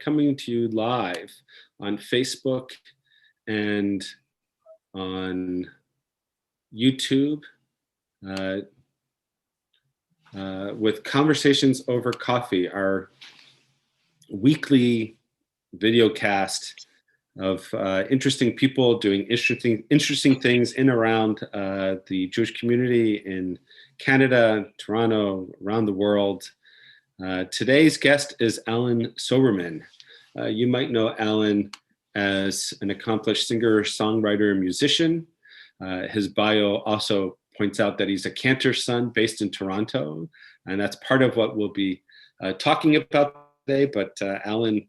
coming to you live on Facebook and on YouTube with Conversations Over Coffee, our weekly video cast of interesting people doing interesting things in around the Jewish community in Canada, Toronto, around the world. Today's guest is Allan Soberman. You might know Allan as an accomplished singer, songwriter, and musician. His bio also points out that he's a Cantor son based in Toronto, and that's part of what we'll be talking about today. But Allan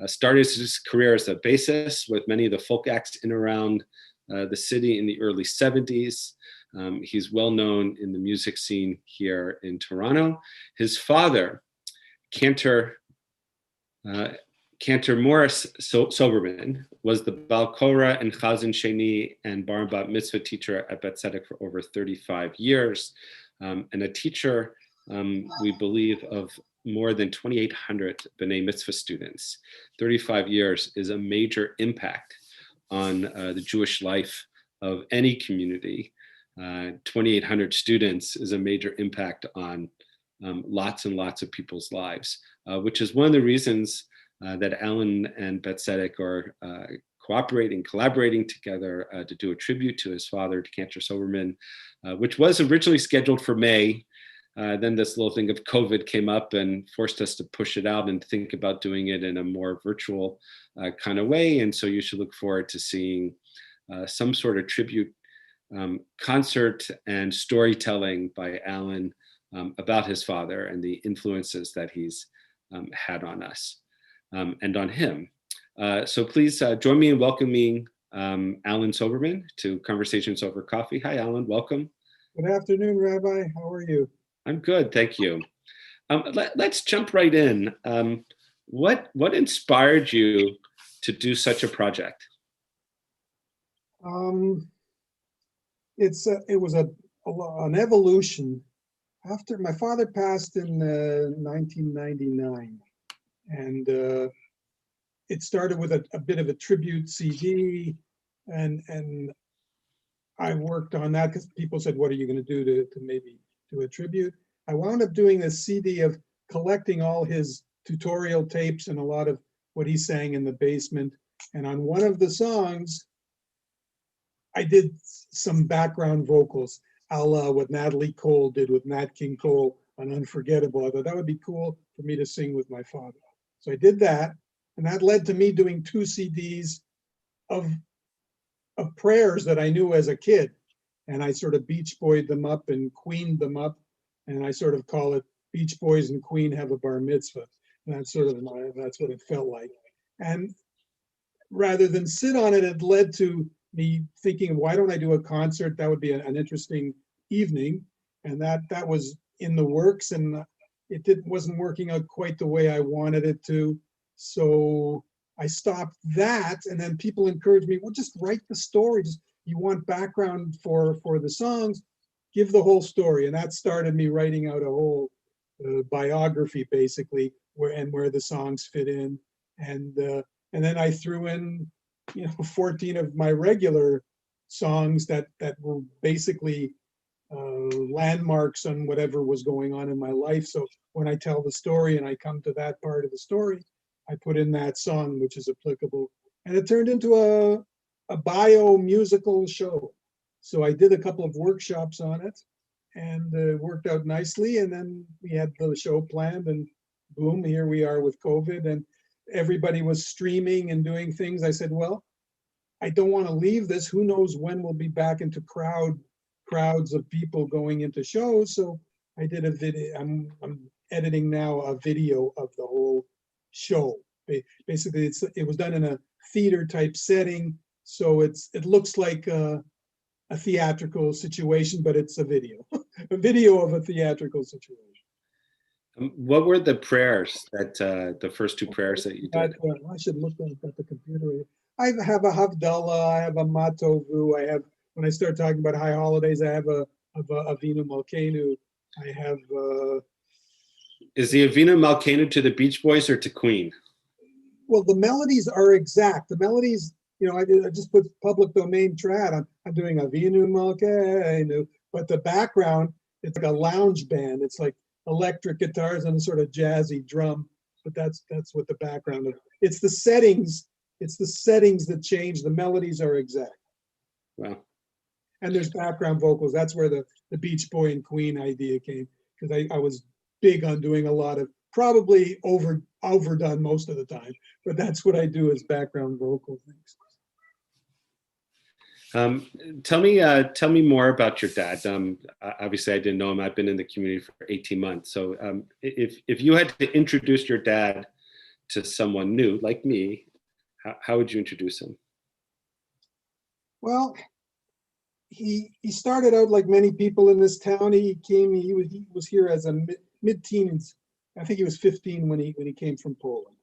started his career as a bassist with many of the folk acts in around the city in the early 70s. He's well known in the music scene here in Toronto. His father, Cantor Morris Soberman, was the Balkora and Chazan Sheni and Bar Bat Mitzvah teacher at Beth Tzedec for over 35 years, and a teacher, we believe, of more than 2,800 B'nai Mitzvah students. 35 years is a major impact on the Jewish life of any community. 2,800 students is a major impact on lots and lots of people's lives, which is one of the reasons that Allan and Beth Tzedec are collaborating together to do a tribute to his father, to Cantor Soberman, which was originally scheduled for May. Then this little thing of COVID came up and forced us to push it out and think about doing it in a more virtual kind of way. And so you should look forward to seeing some sort of tribute concert and storytelling by Allan about his father and the influences that he's had on us and on him. So please join me in welcoming Allan Soberman to Conversations Over Coffee. Hi, Allan, welcome. Good afternoon, Rabbi. How are you? I'm good, thank you. Let's jump right in. What inspired you to do such a project? It was an evolution. After my father passed in 1999, and it started with a bit of a tribute CD, and I worked on that because people said, "What are you going to do to maybe do a tribute?" I wound up doing a CD of collecting all his tutorial tapes and a lot of what he sang in the basement. And on one of the songs, I did some background vocals, a la what Natalie Cole did with Nat King Cole on Unforgettable. I thought that would be cool for me to sing with my father. So I did that, and that led to me doing 2 CDs of prayers that I knew as a kid. And I sort of Beach Boyed them up and Queened them up. And I sort of call it Beach Boys and Queen Have a Bar Mitzvah. And that's what it felt like. And rather than sit on it, it led to me thinking, why don't I do a concert? That would be an interesting evening. And that was in the works, and it wasn't working out quite the way I wanted it to. So I stopped that, and then people encouraged me, well, just write the story. You want background for the songs, give the whole story. And that started me writing out a whole biography, basically, where the songs fit in. And then I threw in 14 of my regular songs that were basically landmarks on whatever was going on in my life. So when I tell the story and I come to that part of the story, I put in that song, which is applicable. And it turned into a bio-musical show. So I did a couple of workshops on it, and it worked out nicely. And then we had the show planned, and boom, here we are with COVID, and everybody was streaming and doing things. I said, well, I don't want to leave this. Who knows when we'll be back into crowds of people going into shows. So I did a video. I'm editing now a video of the whole show. Basically, it was done in a theater type setting. So it looks like a theatrical situation, but it's a video, a video of a theatrical situation. What were the prayers that the first 2 prayers that you did? I should look at the computer. I have a Havdalah, I have a Matovu, I have, when I start talking about high holidays, I have a Avinu Malkeinu, I have... Is the Avinu Malkeinu to the Beach Boys or to Queen? Well, the melodies are exact. The melodies, I just put public domain trad. I'm doing Avinu Malkeinu, but the background, it's like a lounge band. It's like electric guitars and a sort of jazzy drum. But that's what the background is. It's the settings. It's the settings that change. The melodies are exact. Wow. And there's background vocals. That's where the Beach Boy and Queen idea came, because I was big on doing a lot of, probably overdone most of the time, but that's what I do as background vocal things. Tell me more about your dad. Obviously, I didn't know him. I've been in the community for 18 months. So if you had to introduce your dad to someone new, like me, how would you introduce him? Well, he started out like many people in this town. He was here as a mid-teens. I think he was 15 when he came from Poland.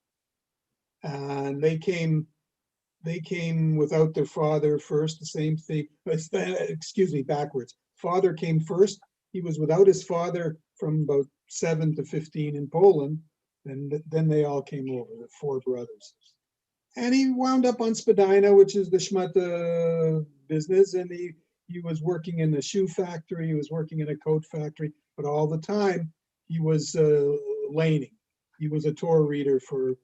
And they came without their father first, the same thing. Excuse me, backwards. Father came first. He was without his father from about 7 to 15 in Poland. And then they all came over, the 4 brothers. And he wound up on Spadina, which is the Shmata business. And he was working in a shoe factory. He was working in a coat factory. But all the time, he was laning. He was a Torah reader for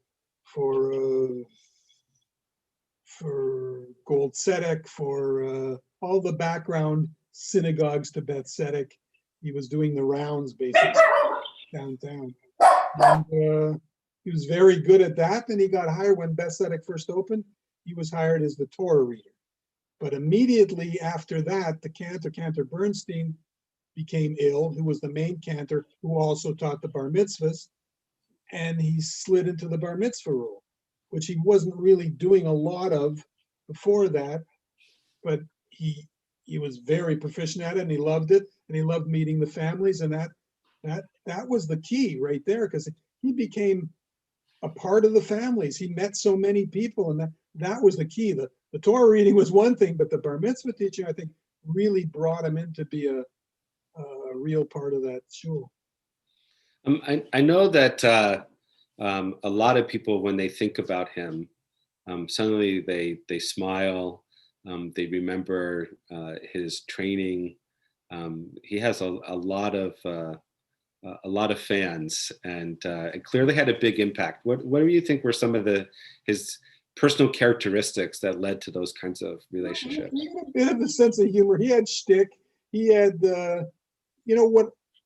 Gold Tzedec, for all the background synagogues to Beth Tzedec. He was doing the rounds basically downtown. And he was very good at that. And he got hired when Beth Tzedec first opened. He was hired as the Torah reader. But immediately after that, the Cantor Bernstein became ill, who was the main cantor, who also taught the bar mitzvahs. And he slid into the bar mitzvah role, which he wasn't really doing a lot of before that, but he was very proficient at it, and he loved it, and he loved meeting the families, and that was the key right there, because he became a part of the families. He met so many people, and that was the key. The Torah reading was one thing, but the bar mitzvah teaching, I think, really brought him in to be a real part of that shul. I know that a lot of people, when they think about him, suddenly they smile. They remember his training. He has a lot of fans, and clearly had a big impact. What do you think were some of his personal characteristics that led to those kinds of relationships? He had a bit of a sense of humor. He had shtick. He had,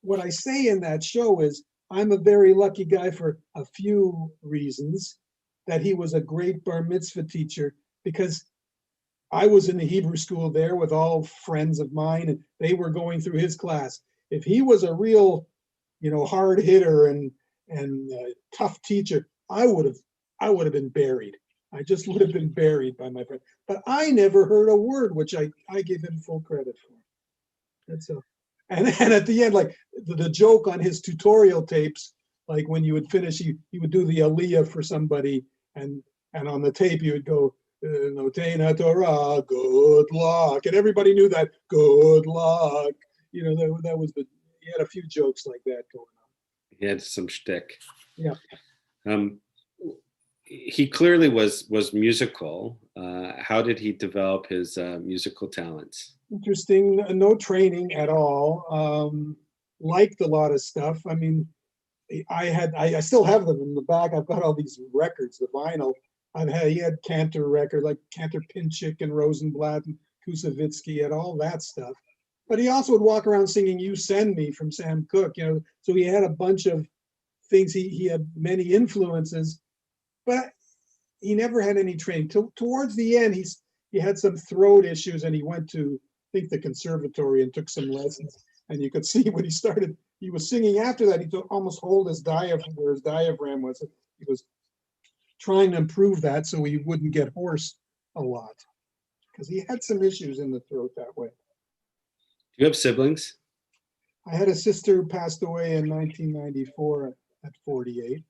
what I say in that show is, I'm a very lucky guy for a few reasons, that he was a great bar mitzvah teacher, because I was in the Hebrew school there with all friends of mine, and they were going through his class. If he was a real, hard hitter and tough teacher, I would have been buried. I just would have been buried by my friend. But I never heard a word, which I give him full credit for. That's a. And at the end, like the joke on his tutorial tapes, like when you would finish, he would do the aliyah for somebody, and on the tape you would go, Noteina Torah, good luck, and everybody knew that, good luck. That was he had a few jokes like that going on. He had some shtick. Yeah. He clearly was musical. How did he develop his musical talents? Interesting. No training at all. Liked a lot of stuff. I mean, I still have them in the back. I've got all these records, the vinyl. He had Cantor record, like Cantor Pinchik and Rosenblatt and Kusavitsky, and all that stuff. But he also would walk around singing "You Send Me" from Sam Cooke. So he had a bunch of things. He had many influences, but he never had any training. Towards the end, he had some throat issues, and he went to, I think, the conservatory and took some lessons. And you could see when he started, he was singing after that, he could almost hold his diaphragm where his diaphragm was. He was trying to improve that so he wouldn't get hoarse a lot, because he had some issues in the throat that way. Do you have siblings? I had a sister who passed away in 1994 at 48.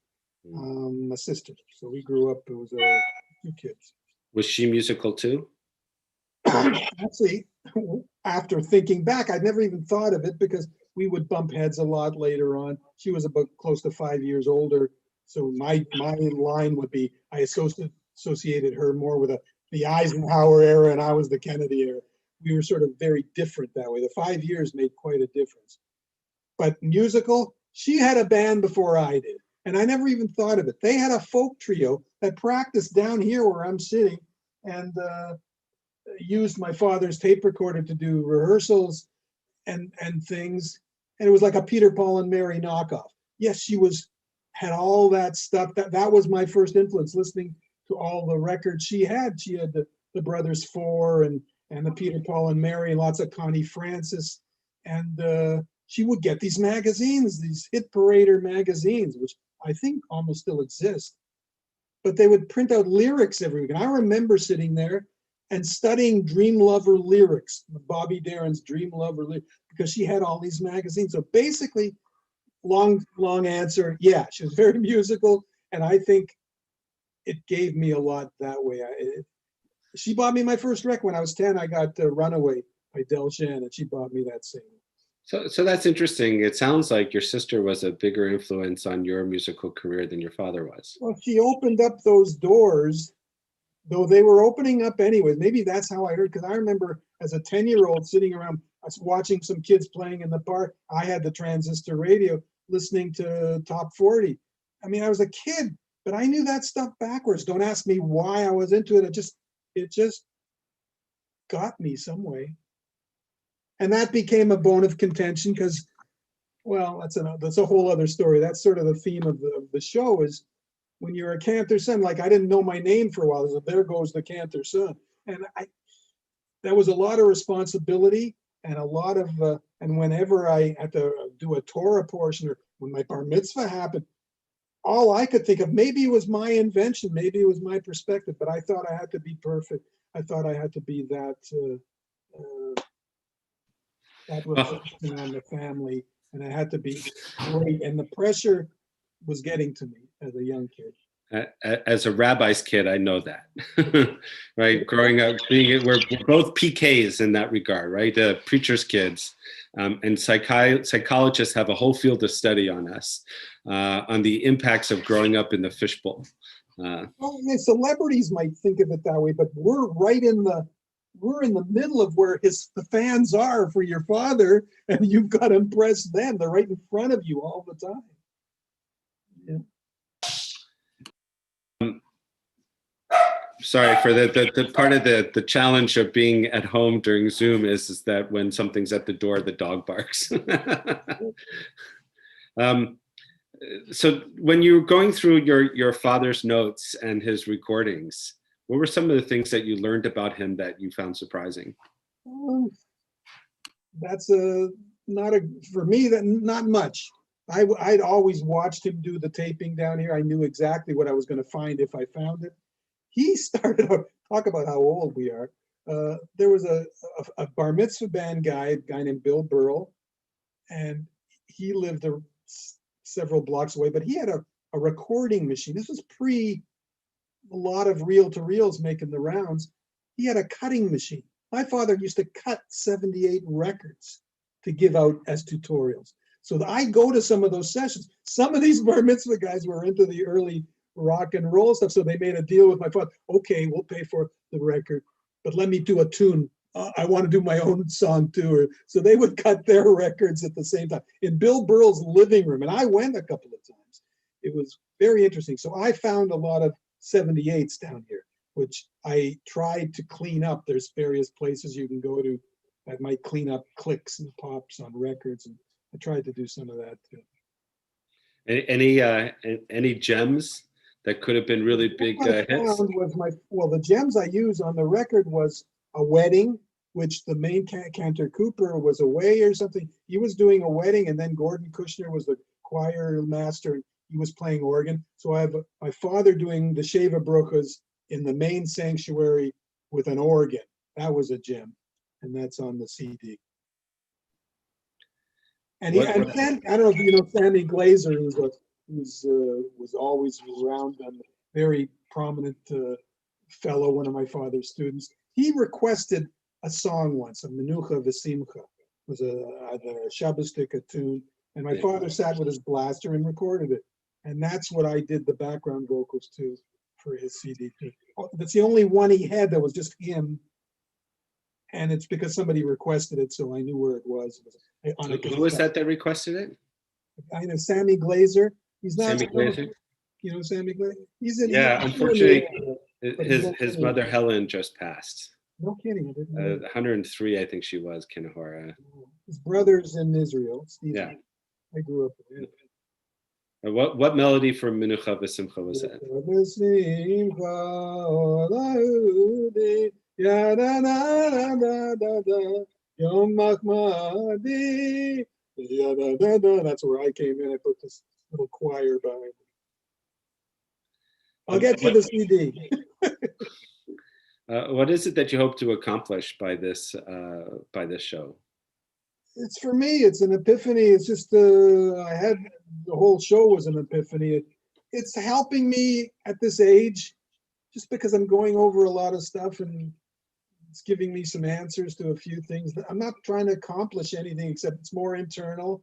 A sister. So we grew up, it was 2 kids. Was she musical too? Actually, after thinking back, I'd never even thought of it, because we would bump heads a lot later on. She was about close to 5 years older. So my line would be, I associated her more with the Eisenhower era, and I was the Kennedy era. We were sort of very different that way. The 5 years made quite a difference. But musical, she had a band before I did, and I never even thought of it. They had a folk trio that practiced down here where I'm sitting, and used my father's tape recorder to do rehearsals and things. And it was like a Peter, Paul, and Mary knockoff. Yes, she had all that stuff. That was my first influence, listening to all the records she had. She had the Brothers Four and the Peter, Paul, and Mary, and lots of Connie Francis. And she would get these magazines, these Hit Parader magazines, which I think almost still exist. But they would print out lyrics every week. And I remember sitting there and studying Dream Lover lyrics, Bobby Darin's Dream Lover lyrics, because she had all these magazines. So basically, long answer, yeah, she was very musical, and I think it gave me a lot that way. She bought me my first record when I was 10. I got Runaway by Del Shan, and she bought me that single. So that's interesting. It sounds like your sister was a bigger influence on your musical career than your father was. Well, she opened up those doors, though they were opening up anyway. Maybe that's how I heard, because I remember as a 10-year-old sitting around watching some kids playing in the park. I had the transistor radio listening to Top 40. I mean, I was a kid, but I knew that stuff backwards. Don't ask me why I was into it. It just got me some way. And that became a bone of contention because, well, that's a whole other story. That's sort of the theme of the show, is when you're a Cantor son, like I didn't know my name for a while. So there goes the Cantor son. And that was a lot of responsibility and a lot of, and whenever I had to do a Torah portion or when my bar mitzvah happened, all I could think of, maybe it was my invention, maybe it was my perspective, but I thought I had to be perfect. I thought I had to be that reflection on the family, and I had to be great. And the pressure was getting to me as a young kid. As a rabbi's kid, I know that, right? Growing up, we're both PKs in that regard, right? Preacher's kids, and psychologists have a whole field of study on us, on the impacts of growing up in the fishbowl. Well, celebrities might think of it that way, but we're in the middle of where the fans are for your father, and you've got to impress them. They're right in front of you all the time. Yeah. Sorry for the part of the challenge of being at home during Zoom is that when something's at the door, the dog barks. So when you were going through your father's notes and his recordings, what were some of the things that you learned about him that you found surprising? That's for me, that not much. I'd always watched him do the taping down here. I knew exactly what I was going to find if I found it. He started to talk about how old we are. There was a bar mitzvah band guy, a guy named Bill Burrell, and he lived several blocks away, but he had a recording machine. This was pre a lot of reel-to-reels making the rounds. He had a cutting machine. My father used to cut 78 records to give out as tutorials. So I go to some of those sessions. Some of these bar mitzvah guys were into the early rock and roll stuff, so they made a deal with my father. Okay, we'll pay for the record, but let me do a tune. I want to do my own song too. So they would cut their records at the same time in Bill Burrell's living room, and I went a couple of times. It was very interesting. So I found a lot of 78s down here, which I tried to clean up. There's various places you can go to that might clean up clicks and pops on records, and I tried to do some of that too. Any gems that could have been really big hits? The gems I use on the record was a wedding, which the main Cantor Cooper was away or something. He was doing a wedding, and then Gordon Kushner was the choir master, and he was playing organ. So I have my father doing the Sheva Bruchas in the main sanctuary with an organ. That was a gem, and that's on the CD. And I don't know if you know Sammy Glazer, was always around, a very prominent fellow, one of my father's students. He requested a song once, a Menucha V'Simcha. It was a Shabbos tune, and my father sat with his blaster and recorded it. And that's what I did the background vocals to for his CD too. That's the only one he had that was just him. And it's because somebody requested it, so I knew where it was. Who was that requested it? I know Sammy Glazer. He's not. Sammy Glazer? You know Sammy Glazer? Yeah, unfortunately, his mother Helen just passed. No kidding. 103, I think she was, Kinahora. His brother's in Israel. Steve. Yeah. I grew up with him. What melody from Menucha V'Simcha was that? That's where I came in. I put this little choir behind it. I'll get you the CD. What is it that you hope to accomplish by this show? It's for me, it's an epiphany. It's just I had the whole show was an epiphany. It's helping me at this age, just because I'm going over a lot of stuff and it's giving me some answers to a few things. I'm not trying to accomplish anything except it's more internal,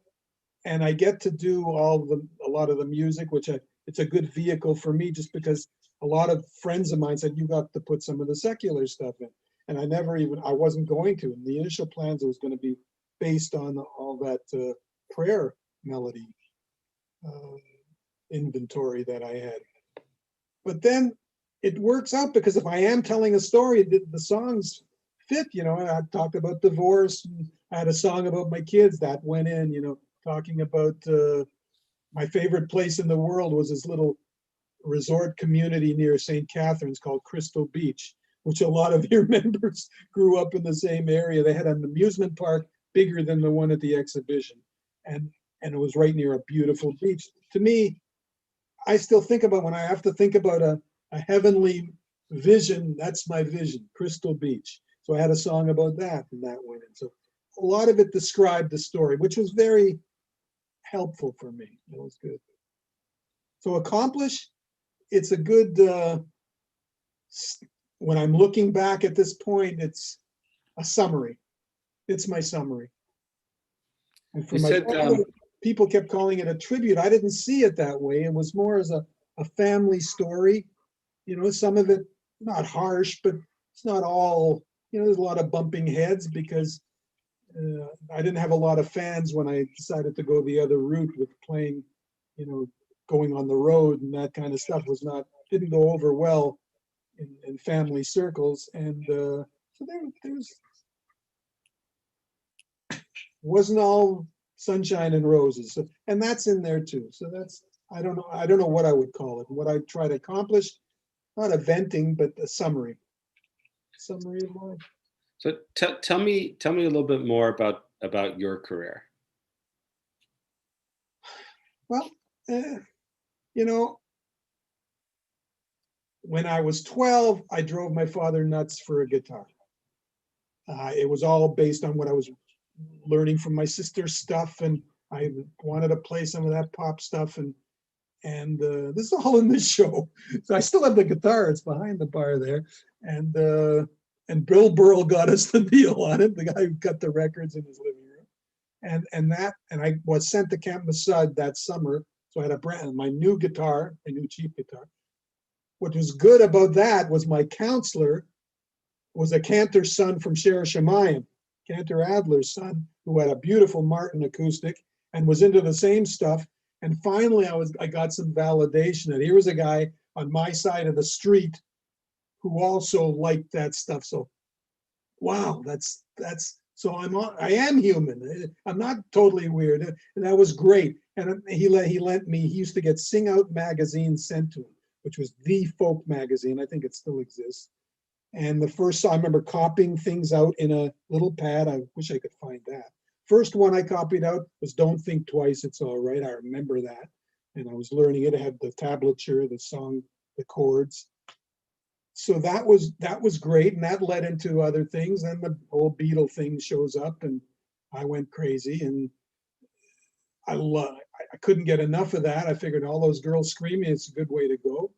and I get to do a lot of the music, which it's a good vehicle for me, just because a lot of friends of mine said you got to put some of the secular stuff in, and I wasn't going to. In the initial plans, it was going to be based on all that prayer melody inventory that I had. But then it works out, because if I am telling a story, the songs fit, I talked about divorce, and I had a song about my kids that went in, talking about my favorite place in the world was this little resort community near St. Catharines called Crystal Beach, which a lot of your members grew up in the same area. They had an amusement park bigger than the one at the exhibition, and it was right near a beautiful beach. To me, I still think about when I have to think about a heavenly vision, that's my vision, Crystal Beach. So I had a song about that, and that went in. So a lot of it described the story, which was very helpful for me. It was good. So accomplish, it's a good, when I'm looking back at this point, it's a summary. It's my summary. And for my father, people kept calling it a tribute. I didn't see it that way. It was more as a family story. Some of it not harsh, but it's not all, there's a lot of bumping heads, because I didn't have a lot of fans when I decided to go the other route with playing, going on the road, and that kind of stuff didn't go over well in family circles. And so there's wasn't all sunshine and roses. So, and that's in there too. So that's, I don't know what I would call it. What I try to accomplish, not a venting, but a summary of life. So tell me a little bit more about your career. Well, when I was 12, I drove my father nuts for a guitar. It was all based on what I was learning from my sister's stuff, and I wanted to play some of that pop stuff, and this is all in this show. So I still have the guitar; it's behind the bar there, and Bill Burrell got us the deal on it, the guy who cut the records in his living room, and I was sent to Camp Masud that summer, so I had my new guitar, my new cheap guitar. What was good about that was my counselor was a Cantor son from Shir Shemayim, Cantor Adler's son, who had a beautiful Martin acoustic and was into the same stuff. And finally, I got some validation that here was a guy on my side of the street who also liked that stuff. So, wow, so I am human. I'm not totally weird, and that was great. And he lent me. He used to get Sing Out magazine sent to him, which was the folk magazine. I think it still exists. And the first, I remember copying things out in a little pad. I wish I could find that. First one I copied out was Don't Think Twice, It's All Right. I remember that. And I was learning it. It had the tablature, the song, the chords. So that was great. And that led into other things. Then the whole Beatle thing shows up, and I went crazy. And I couldn't get enough of that. I figured all those girls screaming, it's a good way to go.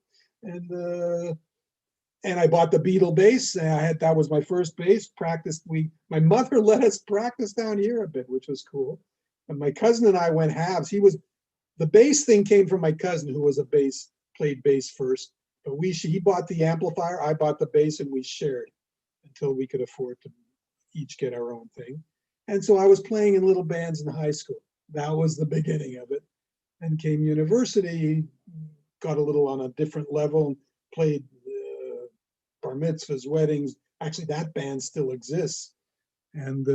And I bought the Beatle bass. And that was my first bass. My mother let us practice down here a bit, which was cool. And my cousin and I went halves. He was The bass thing came from my cousin, who was played bass first. But he bought the amplifier, I bought the bass, and we shared until we could afford to each get our own thing. And so I was playing in little bands in high school. That was the beginning of it. And came university, got a little on a different level, played bar mitzvahs, weddings. Actually, that band still exists. And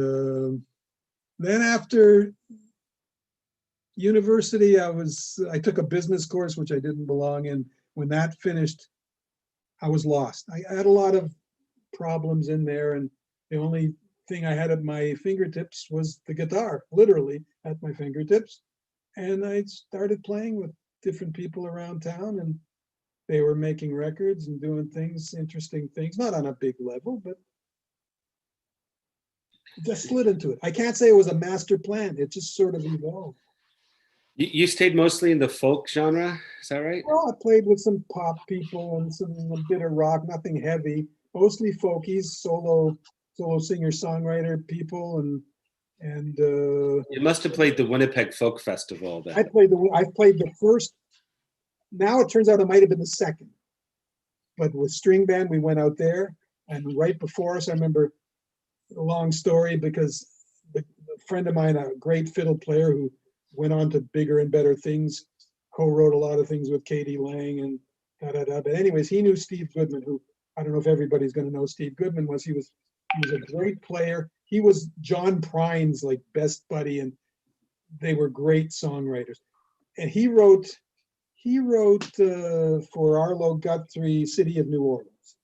then after university, I took a business course, which I didn't belong in. When that finished, I was lost. I had a lot of problems in there, and the only thing I had at my fingertips was the guitar, literally at my fingertips. And I started playing with different people around town, and they were making records and doing things, interesting things, not on a big level, but just slid into it. I can't say it was a master plan. It just sort of evolved. You stayed mostly in the folk genre, is that right? Well, I played with some pop people and a bit of rock, nothing heavy, mostly folkies, solo singer-songwriter people, and You must have played the Winnipeg Folk Festival then. I played the first. Now it turns out it might have been the second, but with string band we went out there, and right before us, I remember a long story because a friend of mine, a great fiddle player who went on to bigger and better things, co-wrote a lot of things with Katie Lang and da-da-da. But anyways, he knew Steve Goodman, who I don't know if everybody's going to know Steve Goodman was. He was a great player. He was John Prine's like best buddy, and they were great songwriters. And he wrote for Arlo Guthrie, City of New Orleans.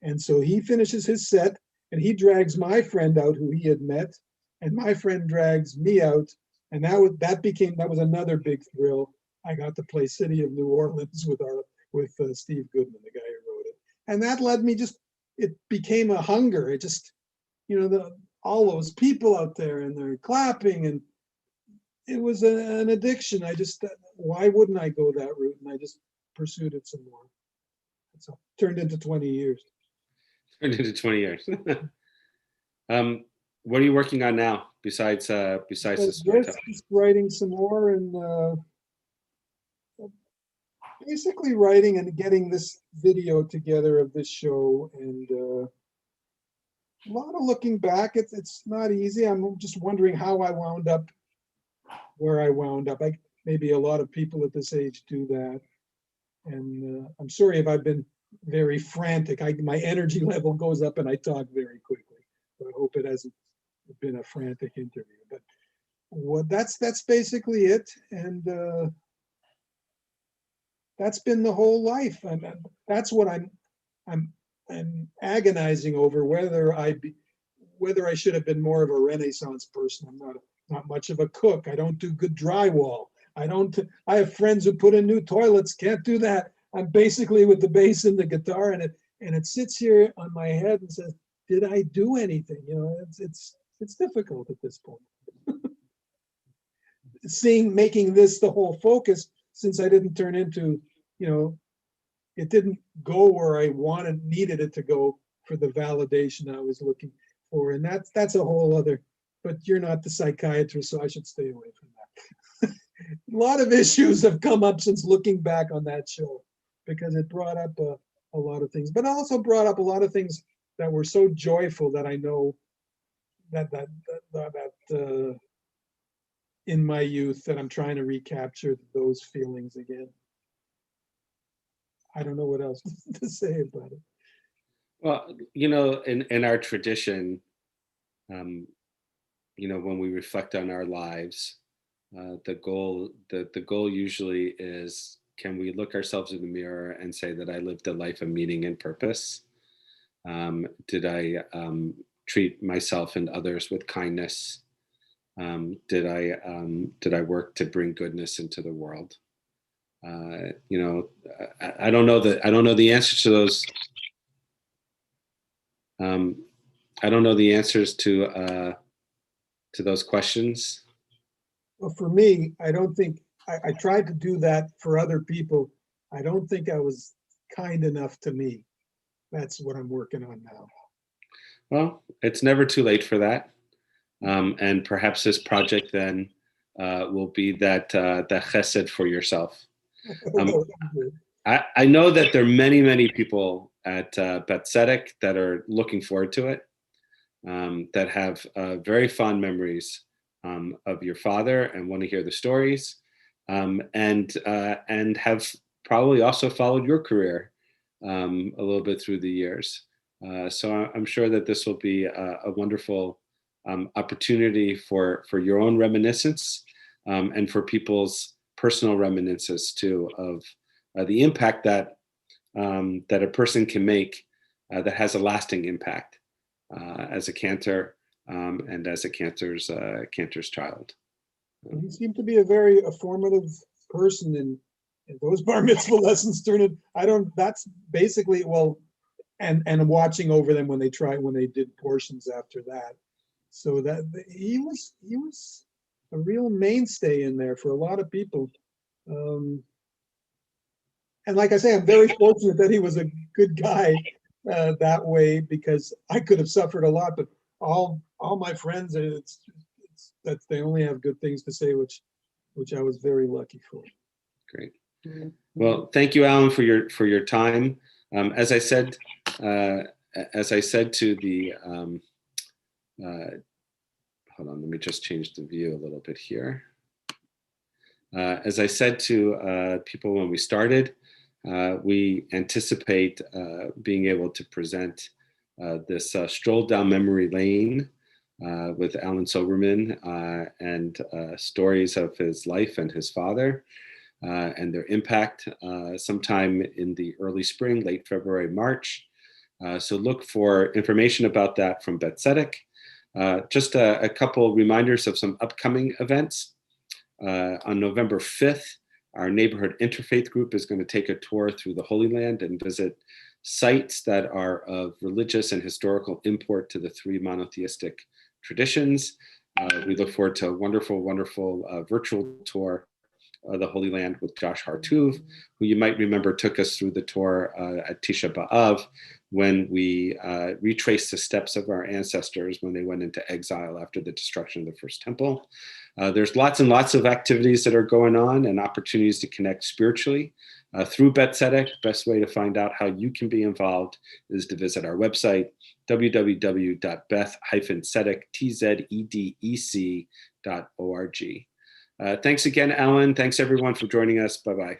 And so he finishes his set, and he drags my friend out, who he had met, and my friend drags me out. And that was another big thrill. I got to play City of New Orleans with Steve Goodman, the guy who wrote it. And that led me it became a hunger. It just, all those people out there and they're clapping, and it was an addiction. Why wouldn't I go that route? And I just pursued it some more. So turned into 20 years. Turned into 20 years. What are you working on now besides this? Just writing some more, and basically writing and getting this video together of this show, and a lot of looking back. It's not easy. I'm just wondering how I wound up where I wound up. Maybe a lot of people at this age do that, and I'm sorry if I've been very frantic. My energy level goes up and I talk very quickly. So I hope it hasn't been a frantic interview. But that's basically it, and that's been the whole life. And that's what I'm agonizing over, whether I should have been more of a Renaissance person. I'm not much of a cook. I don't do good drywall. I have friends who put in new toilets. Can't do that. I'm basically with the bass and the guitar, and it sits here on my head and says, did I do anything? It's difficult at this point. Making this the whole focus, since I didn't turn into, it didn't go where I needed it to go for the validation I was looking for. And that's a whole other, but you're not the psychiatrist, so I should stay away from that. A lot of issues have come up since looking back on that show, because it brought up a lot of things, but also brought up a lot of things that were so joyful that I know that in my youth, that I'm trying to recapture those feelings again. I don't know what else to say about it. Well, in our tradition, when we reflect on our lives, the goal usually is, can we look ourselves in the mirror and say that I lived a life of meaning and purpose? Did I treat myself and others with kindness? Did I work to bring goodness into the world? I don't know the answer to those. I don't know the answers to those questions. Well, for me, I don't think I tried to do that for other people. I don't think I was kind enough to me. That's what I'm working on now. Well, it's never too late for that. And perhaps this project then will be that chesed for yourself. Oh, I know that there are many, many people at Beth Tzedec that are looking forward to it, that have very fond memories of your father and want to hear the stories, and have probably also followed your career a little bit through the years. So I'm sure that this will be a wonderful opportunity for your own reminiscence, and for people's personal reminiscences too of the impact that that a person can make that has a lasting impact as a cantor, and as a cantor's child. he seemed to be a very formative person in those bar mitzvah lessons. That's basically, well, and watching over them when they did portions after that. So that he was a real mainstay in there for a lot of people. And like I say, I'm very fortunate that he was a good guy that way, because I could have suffered a lot, but all my friends, that they only have good things to say, which I was very lucky for. Great. Well, thank you, Allan, for your time. As I said to the hold on, let me just change the view a little bit here. As I said to people when we started, we anticipate being able to present this stroll down memory lane with Allan Soberman, and stories of his life and his father and their impact sometime in the early spring, late February, March. So look for information about that from Beth Tzedec. Just a couple reminders of some upcoming events. On November 5th, our neighborhood interfaith group is going to take a tour through the Holy Land and visit sites that are of religious and historical import to the three monotheistic traditions. We look forward to a wonderful, wonderful virtual tour of the Holy Land with Josh Hartuv, who you might remember took us through the tour at Tisha B'Av, when we retraced the steps of our ancestors when they went into exile after the destruction of the first temple. There's lots and lots of activities that are going on and opportunities to connect spiritually through Beth Tzedec. Best way to find out how you can be involved is to visit our website, www.beth-tzedec.org. Thanks again, Allan. Thanks everyone for joining us. Bye-bye.